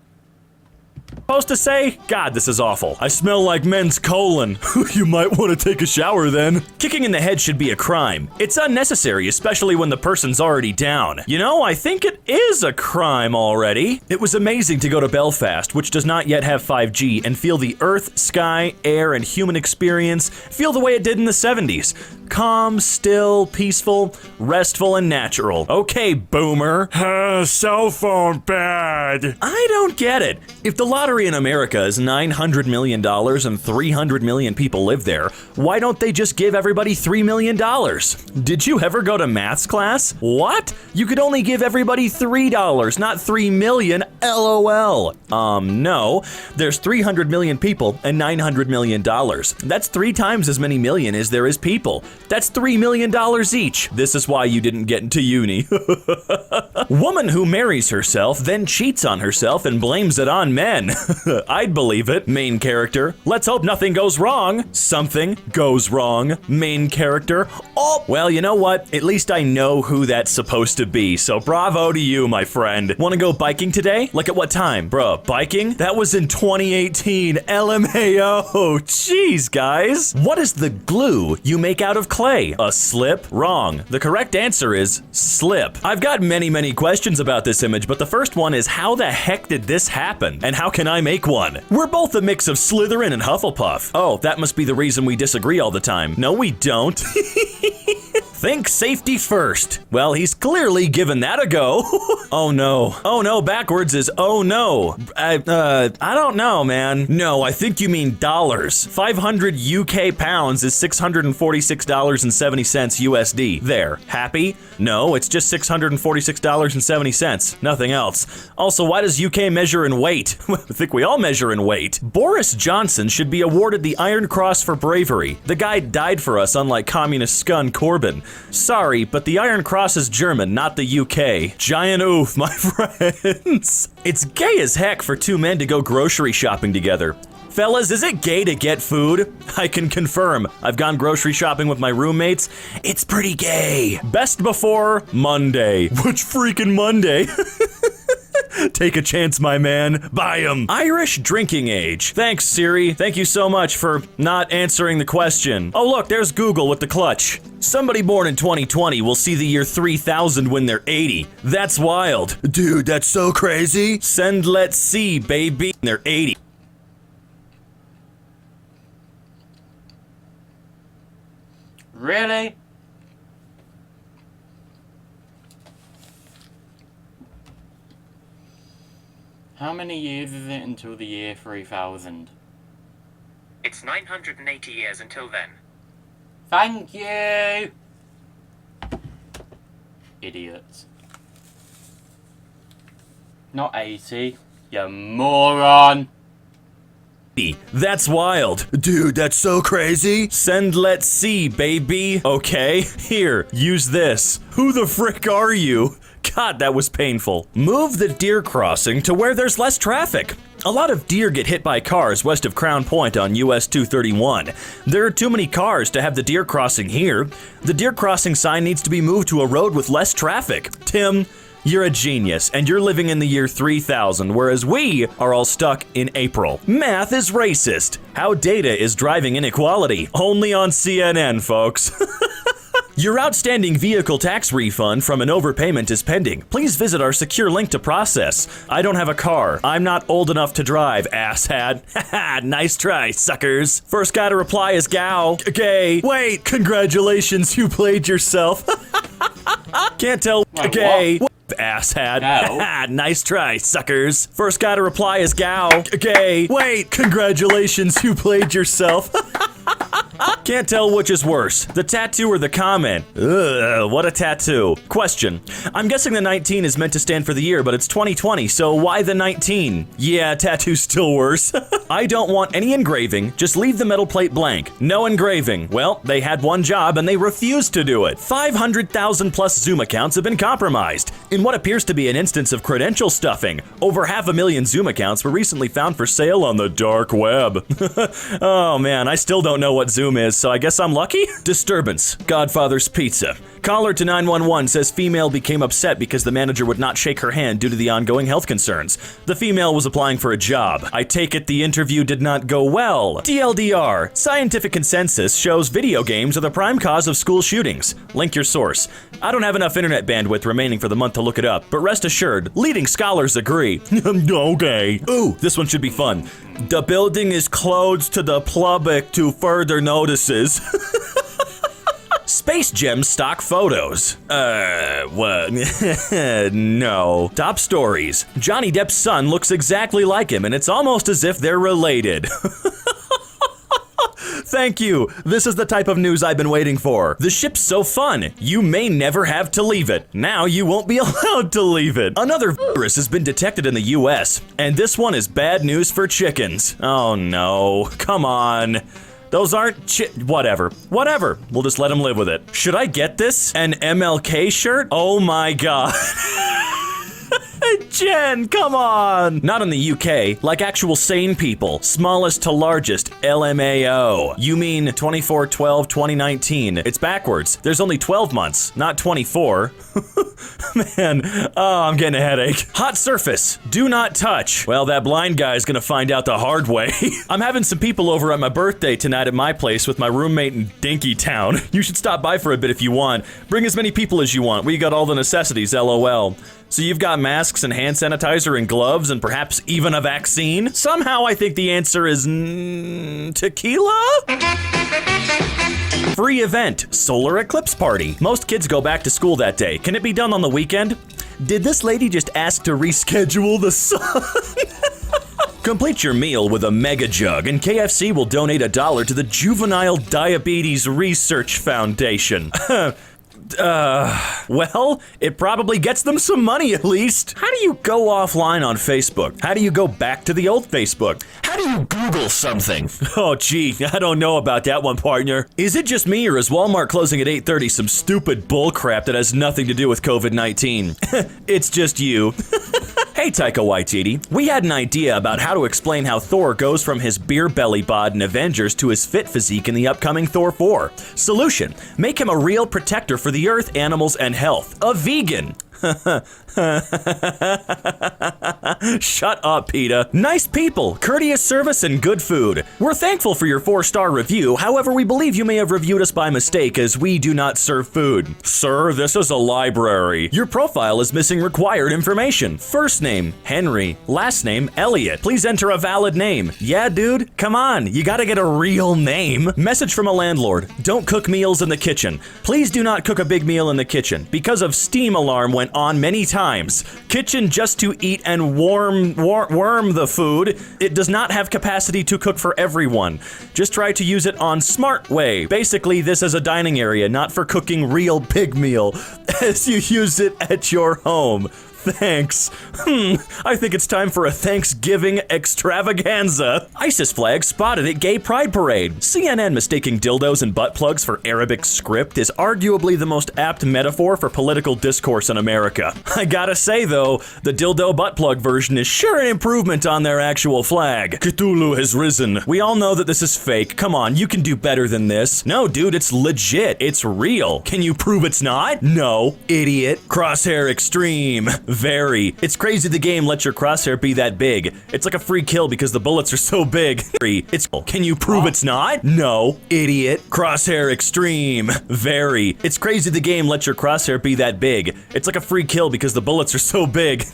Speaker 10: supposed to say? God, this is awful. I smell like men's colon. You might want to take a shower then. Kicking in the head should be a crime. It's unnecessary, especially when the person's already down. You know, I think it is a crime already. It was amazing to go to Belfast, which does not yet have 5G, and feel the earth, sky, air, and human experience feel the way it did in the 70s. Calm, still, peaceful, restful, and natural. Okay, boomer. Cell phone bad. I don't get it. If the lottery in America is $900 million and 300 million people live there, why don't they just give everybody $3 million? Did you ever go to maths class? What? You could only give everybody $3, not 3 million, LOL. No. There's 300 million people and $900 million. That's 3 times as many million as there is people. That's $3 million each. This is why you didn't get into uni. Woman who marries herself, then cheats on herself and blames it on men. I'd believe it. Main character. Let's hope nothing goes wrong. Something goes wrong. Main character. Oh, well, you know what? At least I know who that's supposed to be, so bravo to you, my friend. Want to go biking today? Like at what time? Bruh, biking? That was in 2018. LMAO. Jeez, guys. What is the glue you make out of clay? A slip? Wrong. The correct answer is slip. I've got many questions about this image, but the first one is how the heck did this happen? And how can I make one? We're both a mix of Slytherin and Hufflepuff. Oh, that must be the reason we disagree all the time. No, we don't. Think safety first. Well, he's clearly given that a go. Oh no. Oh no, backwards is oh no. I don't know, man. No, I think you mean dollars. 500 UK pounds is $646.70 USD. There. Happy? No, it's just $646.70. Nothing else. Also, why does UK measure in weight? I think we all measure in weight. Boris Johnson should be awarded the Iron Cross for bravery. The guy died for us, unlike communist scun Corbyn. Sorry, but the Iron Cross is German, not the UK. Giant oof, my friends. It's gay as heck for 2 men to go grocery shopping together. Fellas, is it gay to get food? I can confirm. I've gone grocery shopping with my roommates. It's pretty gay. Best before Monday. Which freaking Monday? Take a chance, my man. Buy 'em. Irish drinking age. Thanks, Siri. Thank you so much for not answering the question. Oh, look, there's Google with the clutch. Somebody born in 2020 will see the year 3000 when they're 80. That's wild. Dude, that's so crazy. Send let's see, baby. They're 80.
Speaker 1: Really? How many years is it until the year 3000?
Speaker 11: It's 980 years until then.
Speaker 1: Thank you! Idiots. Not 80, you moron!
Speaker 10: That's wild. Dude, that's so crazy. Send let's see, baby. Okay, here, use this. Who the frick are you? God, that was painful. Move the deer crossing to where there's less traffic. A lot of deer get hit by cars west of Crown Point on US 231. There are too many cars to have the deer crossing here. The deer crossing sign needs to be moved to a road with less traffic. Tim, you're a genius, and you're living in the year 3000, whereas we are all stuck in April. Math is racist. How data is driving inequality. Only on CNN, folks. Your outstanding vehicle tax refund from an overpayment is pending. Please visit our secure link to process. I don't have a car. I'm not old enough to drive, asshat. Haha, nice try, suckers. First guy to reply is Gao. Okay, wait, congratulations, you played yourself. Can't tell. Okay. Asshat. Haha, nice try, suckers. First guy to reply is Gao. Okay, wait, congratulations, you played yourself. Can't tell which is worse, the tattoo or the comment. Ugh, what a tattoo. Question. I'm guessing the 19 is meant to stand for the year, but it's 2020, so why the 19? Yeah, tattoo's still worse. I don't want any engraving, just leave the metal plate blank. No engraving. Well, they had one job and they refused to do it. 500,000 plus Zoom accounts have been compromised. In what appears to be an instance of credential stuffing, over 500,000 Zoom accounts were recently found for sale on the dark web. Oh man, I still don't know what Zoom is, so I guess I'm lucky? Disturbance. Godfather's Pizza. Caller to 911 says female became upset because the manager would not shake her hand due to the ongoing health concerns. The female was applying for a job. I take it the interview did not go well. TLDR, scientific consensus shows video games are the prime cause of school shootings. Link your source. I don't have enough internet bandwidth remaining for the month to look it up, but rest assured, leading scholars agree. Okay. Ooh, this one should be fun. The building is closed to the public to further notices. Space Gem stock photos. What? No. Top stories. Johnny Depp's son looks exactly like him, and it's almost as if they're related. Thank you. This is the type of news I've been waiting for. The ship's so fun, you may never have to leave it. Now you won't be allowed to leave it. Another virus has been detected in the US, and this one is bad news for chickens. Oh no, come on. Those aren't whatever. We'll just let them live with it. Should I get this? An MLK shirt? Oh my god. Jen, come on! Not in the UK, like actual sane people. Smallest to largest, LMAO. You mean 24/12/2019. It's backwards. There's only 12 months, not 24. Man, oh, I'm getting a headache. Hot surface, do not touch. Well, that blind guy's gonna find out the hard way. I'm having some people over at my birthday tonight at my place with my roommate in Dinkytown. You should stop by for a bit if you want. Bring as many people as you want. We got all the necessities, LOL. So you've got masks and hand sanitizer and gloves and perhaps even a vaccine? Somehow I think the answer is tequila? Free event, solar eclipse party. Most kids go back to school that day. Can it be done on the weekend? Did this lady just ask to reschedule the sun? Complete your meal with a mega jug, and KFC will donate $1 to the Juvenile Diabetes Research Foundation. Well, it probably gets them some money at least. How do you go offline on Facebook? How do you go back to the old Facebook? How do you Google something? Oh gee, I don't know about that one, partner. Is it just me, or is Walmart closing at 8:30 some stupid bullcrap that has nothing to do with COVID-19? It's just you. Hey Taika Waititi, we had an idea about how to explain how Thor goes from his beer belly bod in Avengers to his fit physique in the upcoming Thor 4. Solution, make him a real protector for the earth, animals, and health. A vegan. Shut up, PETA. Nice people, courteous service, and good food. We're thankful for your 4-star review. However, we believe you may have reviewed us by mistake as we do not serve food. Sir, this is a library. Your profile is missing required information. First name, Henry. Last name, Elliot. Please enter a valid name. Yeah, dude, come on. You gotta get a real name. Message from a landlord. Don't cook meals in the kitchen. Please do not cook a big meal in the kitchen. Because of steam alarm went on many times. Kitchen just to eat and worm the food. It does not have capacity to cook for everyone. Just try to use it on smart way. Basically, this is a dining area, not for cooking real pig meal, as you use it at your home. Thanks. I think it's time for a Thanksgiving extravaganza. ISIS flag spotted at gay pride parade. CNN mistaking dildos and butt plugs for Arabic script is arguably the most apt metaphor for political discourse in America. I gotta say though, the dildo butt plug version is sure an improvement on their actual flag. Cthulhu has risen. We all know that this is fake. Come on, you can do better than this. No, dude, it's legit. It's real. Can you prove it's not? No, idiot. Crosshair extreme. Very. It's crazy the game lets your crosshair be that big. It's like a free kill because the bullets are so big. It's can you prove it's not? No, idiot. Crosshair extreme. Very. It's crazy the game lets your crosshair be that big. It's like a free kill because the bullets are so big.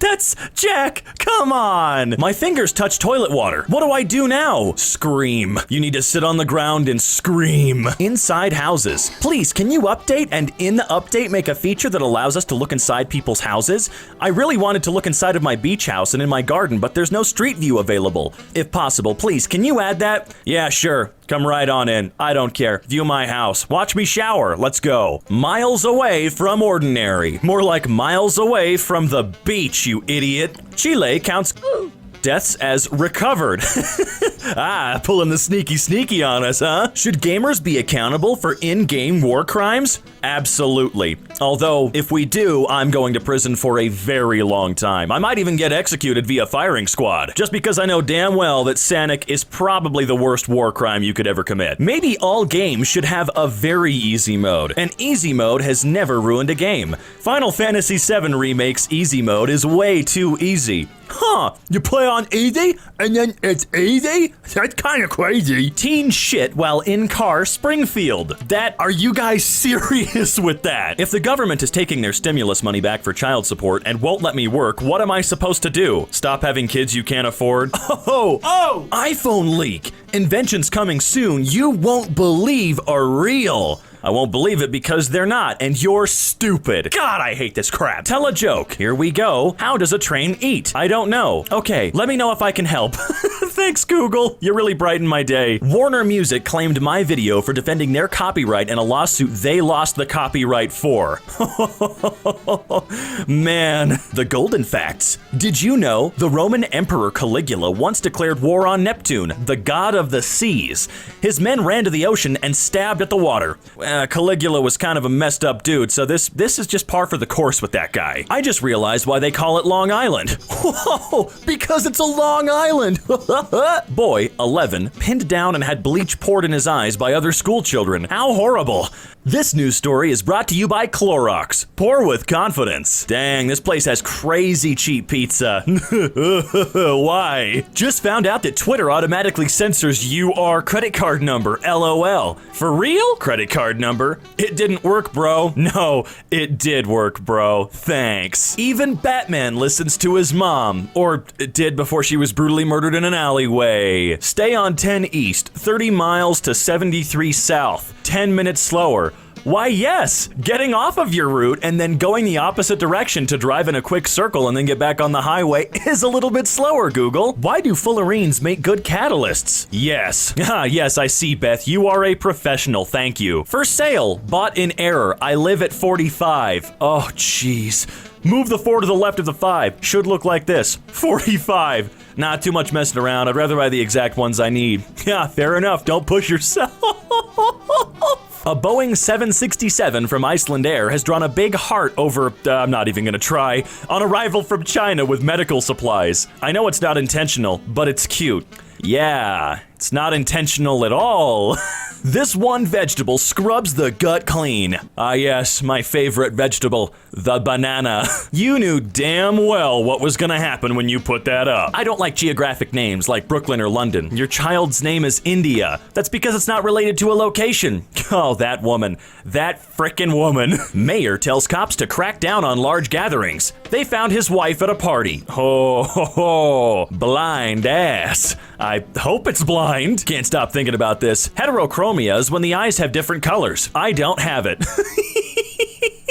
Speaker 10: That's Jack. Come on. My fingers touch toilet water. What do I do now? Scream. You need to sit on the ground and scream. Inside houses. Please, can you update and in the update make a feature that allows us to look inside people's houses? I really wanted to look inside of my beach house and in my garden, but there's no street view available. If possible, please, can you add that? Yeah, sure. Come right on in. I don't care. View my house. Watch me shower. Let's go. Miles away from ordinary. More like miles away from the beach, you idiot. Chile counts deaths as recovered. Pulling the sneaky on us, huh? Should gamers be accountable for in-game war crimes? Absolutely. Although, if we do, I'm going to prison for a very long time. I might even get executed via firing squad, just because I know damn well that Sanic is probably the worst war crime you could ever commit. Maybe all games should have a very easy mode, and easy mode has never ruined a game. Final Fantasy VII Remake's easy mode is way too easy. Huh, you play on easy, and then it's easy? That's kinda crazy. Teen shit while in car Springfield. Are you guys serious with that? If the government is taking their stimulus money back for child support and won't let me work, what am I supposed to do? Stop having kids you can't afford? Oh! iPhone leak! Inventions coming soon you won't believe are real. I won't believe it because they're not, and you're stupid. God, I hate this crap. Tell a joke. Here we go. How does a train eat? I don't know. Okay, let me know if I can help. Thanks, Google. You really brightened my day. Warner Music claimed my video for defending their copyright in a lawsuit they lost the copyright for. Man, the golden facts. Did you know the Roman Emperor Caligula once declared war on Neptune, the god of the seas? His men ran to the ocean and stabbed at the water. Caligula was kind of a messed up dude, so this is just par for the course with that guy. I just realized why they call it Long Island. Whoa, because it's a Long Island. Boy, 11, pinned down and had bleach poured in his eyes by other school children. How horrible. This news story is brought to you by Clorox. Pour with confidence. Dang, this place has crazy cheap pizza. Why? Just found out that Twitter automatically censors your credit card number, LOL. For real? Credit card number? It didn't work, bro. No, it did work, bro. Thanks. Even Batman listens to his mom. Or it did before she was brutally murdered in an alleyway. Stay on 10 East, 30 miles to 73 South. 10 minutes slower. Why, yes! Getting off of your route and then going the opposite direction to drive in a quick circle and then get back on the highway is a little bit slower, Google. Why do fullerenes make good catalysts? Yes. Yes, I see, Beth. You are a professional, thank you. For sale. Bought in error. I live at 45. Oh, jeez. Move the 4 to the left of the 5. Should look like this. 45. Not too much messing around. I'd rather buy the exact ones I need. Yeah, fair enough. Don't push yourself. A Boeing 767 from Iceland Air has drawn a big heart over, I'm not even gonna try, on arrival from China with medical supplies. I know it's not intentional, but it's cute. Yeah, it's not intentional at all. This one vegetable scrubs the gut clean. Ah yes, my favorite vegetable, the banana. You knew damn well what was gonna happen when you put that up. I don't like geographic names like Brooklyn or London. Your child's name is India. That's because it's not related to a location. Oh, that woman. That frickin' woman. Mayor tells cops to crack down on large gatherings. They found his wife at a party. Oh, blind ass. I hope it's blind. Can't stop thinking about this. Heterochromia is when the eyes have different colors. I don't have it.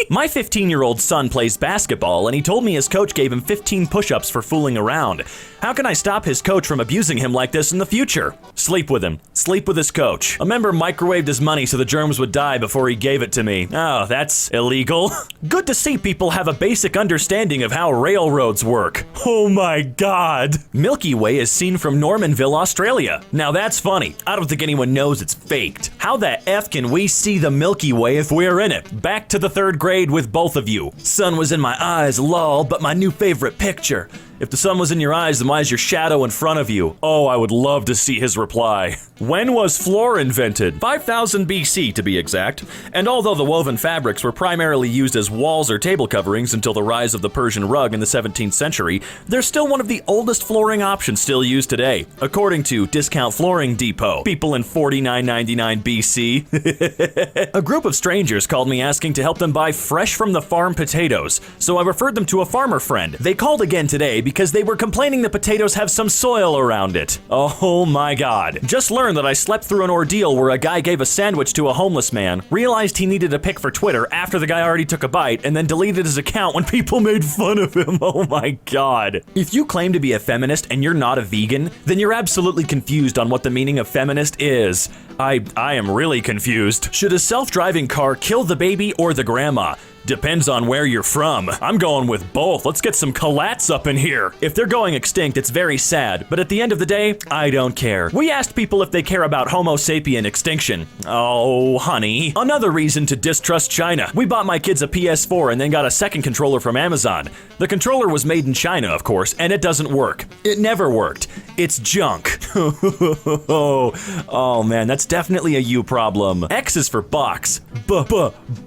Speaker 10: My 15-year-old son plays basketball, and he told me his coach gave him 15 push-ups for fooling around. How can I stop his coach from abusing him like this in the future? Sleep with him. Sleep with his coach. A member microwaved his money so the germs would die before he gave it to me. Oh, that's illegal. Good to see people have a basic understanding of how railroads work. Oh my god. Milky Way is seen from Normanville, Australia. Now that's funny. I don't think anyone knows it's faked. How the F can we see the Milky Way if we're in it? Back to the 3rd grade with both of you. Sun was in my eyes, lol, but my new favorite picture. If the sun was in your eyes, then why is your shadow in front of you? Oh, I would love to see his reply. When was floor invented? 5000 BC to be exact. And although the woven fabrics were primarily used as walls or table coverings until the rise of the Persian rug in the 17th century, they're still one of the oldest flooring options still used today, according to Discount Flooring Depot. People in 4999 BC. A group of strangers called me asking to help them buy fresh from the farm potatoes, so I referred them to a farmer friend. They called again today because they were complaining the potatoes have some soil around it. Oh my god. Just learned that I slept through an ordeal where a guy gave a sandwich to a homeless man, realized he needed a pic for Twitter after the guy already took a bite, and then deleted his account when people made fun of him. Oh my god. If you claim to be a feminist and you're not a vegan, then you're absolutely confused on what the meaning of feminist is. I am really confused. Should a self-driving car kill the baby or the grandma? Depends on where you're from. I'm going with both. Let's get some colats up in here. If they're going extinct, it's very sad, but at the end of the day, I don't care. We asked people if they care about Homo sapien extinction. Oh, honey. Another reason to distrust China. We bought my kids a PS4 and then got a second controller from Amazon. The controller was made in China, of course, and it doesn't work. It never worked. It's junk. Oh man, that's definitely a you problem. X is for box.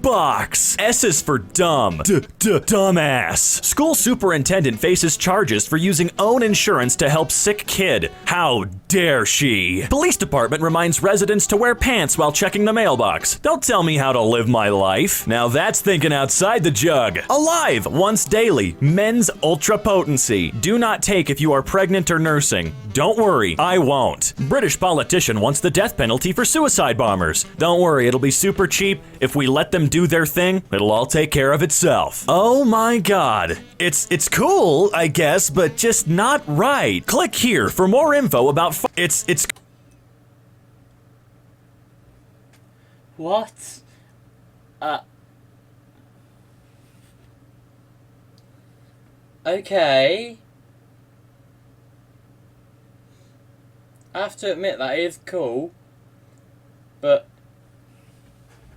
Speaker 10: Box. S is for dumb. Dumbass. School superintendent faces charges for using own insurance to help sick kid. How dare she? Police department reminds residents to wear pants while checking the mailbox. Don't tell me how to live my life. Now that's thinking outside the jug. Alive once daily. Men's ultra potency. Do not take if you are pregnant or nursing. Don't worry, I won't. British politician wants the death penalty for suicide bombers. Don't worry, it'll be super cheap. If we let them do their thing, it'll all take care of itself. Oh my god. It's cool, I guess, but just not right. Click here for more info about it's
Speaker 1: What? Okay. I have to admit that is cool, but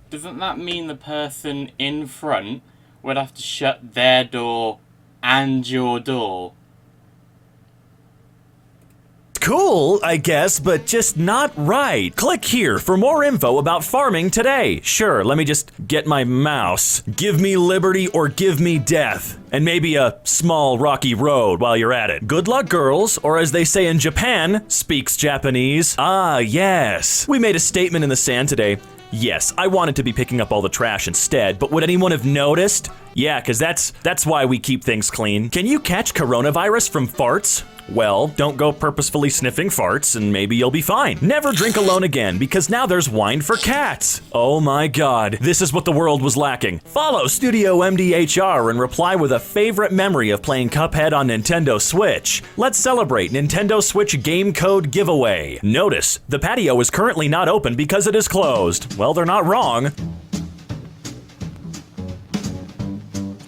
Speaker 1: doesn't that mean the person in front would have to shut their door and your door?
Speaker 10: cool, I guess, but just not right. Click here for more info about farming today. Sure, let me just get my mouse. Give me liberty or give me death. And maybe a small rocky road while you're at it. Good luck, girls, or as they say in Japan, speaks Japanese. Ah, yes. We made a statement in the sand today. Yes, I wanted to be picking up all the trash instead, but would anyone have noticed? Yeah, because that's why we keep things clean. Can you catch coronavirus from farts? Well, don't go purposefully sniffing farts and maybe you'll be fine. Never drink alone again because now there's wine for cats. Oh my god, this is what the world was lacking. Follow Studio MDHR and reply with a favorite memory of playing Cuphead on Nintendo Switch. Let's celebrate Nintendo Switch game code giveaway. Notice, the patio is currently not open because it is closed. Well, they're not wrong.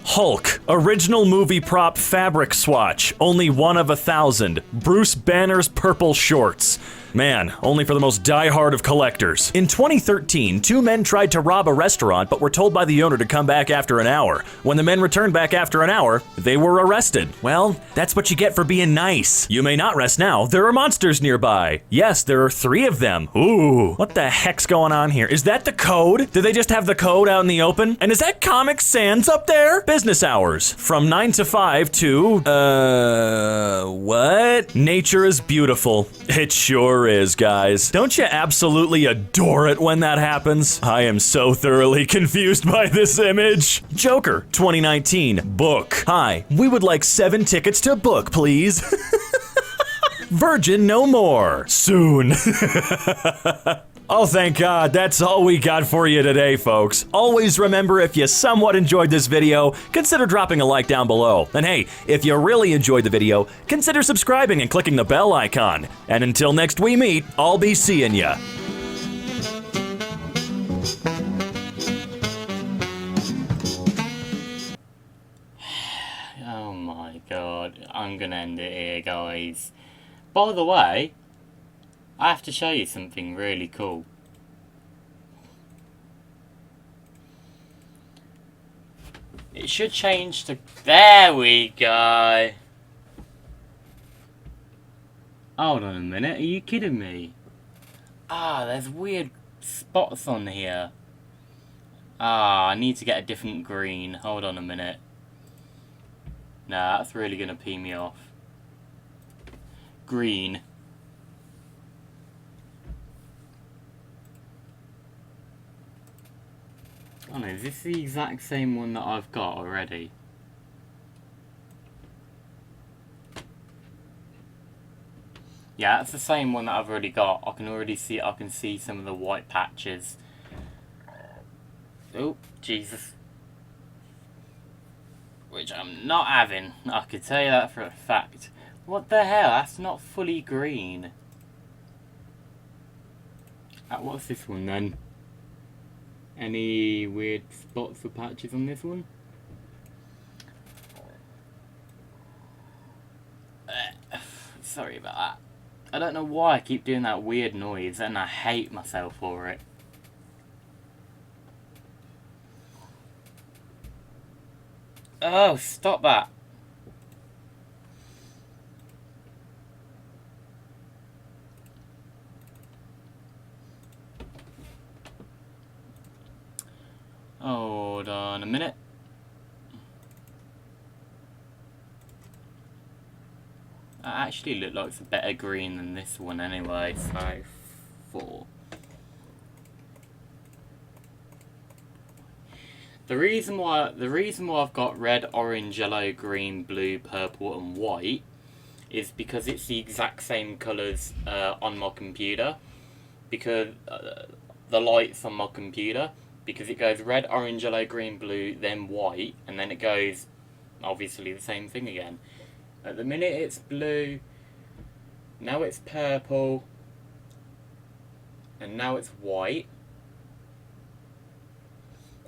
Speaker 10: Hulk, original movie prop fabric swatch, only 1 of 1,000. Bruce Banner's purple shorts. Man, only for the most die-hard of collectors. In 2013, 2 men tried to rob a restaurant but were told by the owner to come back after an hour. When the men returned back after an hour, they were arrested. Well, that's what you get for being nice. You may not rest now, there are monsters nearby. Yes, there are 3 of them. Ooh, what the heck's going on here? Is that the code? Did they just have the code out in the open? And is that Comic Sans up there? Business hours, from 9 to 5 to, what? Nature is beautiful. It sure is, guys. Don't you absolutely adore it when that happens? I am so thoroughly confused by this image. Joker, 2019, book. Hi, we would like 7 tickets to book, please. Virgin no more. Soon. Oh, thank God, that's all we got for you today, folks. Always remember, if you somewhat enjoyed this video, consider dropping a like down below. And hey, if you really enjoyed the video, consider subscribing and clicking the bell icon. And until next we meet, I'll be seeing ya.
Speaker 1: Oh my god, I'm gonna end it here, guys. By the way, I have to show you something really cool. It should change to... There we go! Hold on a minute, are you kidding me? Ah, there's weird spots on here. Ah, I need to get a different green. Hold on a minute. Nah, that's really gonna pee me off. Green. Oh no, is this the exact same one that I've got already? Yeah, that's the same one that I've already got. I can already see, I can see some of the white patches. Oh, Jesus. Which I'm not having, I could tell you that for a fact. What the hell, that's not fully green. What's this one then? Any weird spots or patches on this one? Sorry about that. I don't know why I keep doing that weird noise and I hate myself for it. Oh, stop that. Hold on a minute. That actually looks like it's a better green than this one anyway, so 4. The reason why I've got red, orange, yellow, green, blue, purple and white is because it's the exact same colours on my computer, because the lights on my computer, because it goes red, orange, yellow, green, blue, then white, and then it goes obviously the same thing again. At the minute it's blue, now it's purple, and now it's white,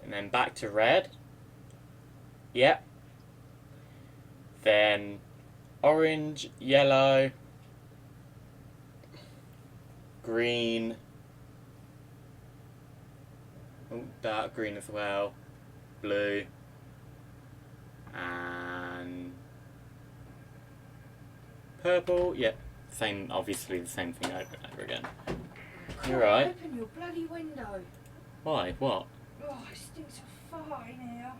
Speaker 1: and then back to red. Yep. Then orange, yellow, green, dark green as well, blue, and purple. Yep, same, obviously the same thing over and over again. You're right.
Speaker 12: Open your bloody window.
Speaker 1: Why? What?
Speaker 12: Oh, it stinks of fart in here.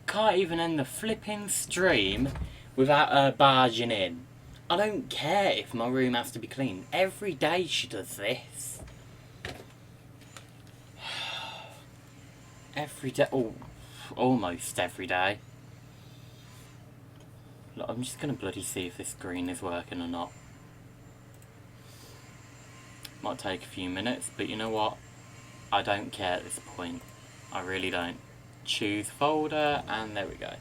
Speaker 1: Can't even end the flipping stream without her barging in. I don't care if my room has to be clean. Every day she does this. Every day. Oh, almost every day. Look, I'm just gonna bloody see if this green is working or not. Might take a few minutes, but you know what? I don't care at this point. I really don't. Choose folder, and there we go.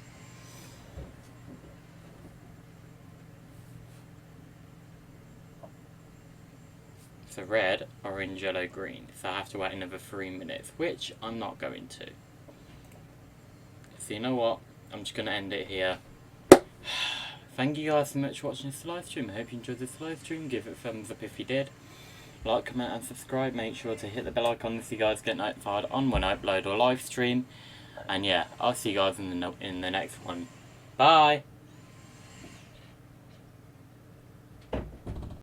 Speaker 1: So red, orange, yellow, green. So I have to wait another 3 minutes, which I'm not going to. So you know what? I'm just going to end it here. Thank you guys so much for watching this live stream. I hope you enjoyed this live stream. Give it a thumbs up if you did. Like, comment and subscribe. Make sure to hit the bell icon so you guys get notified on when I upload or live stream. And yeah, I'll see you guys in the next one. Bye!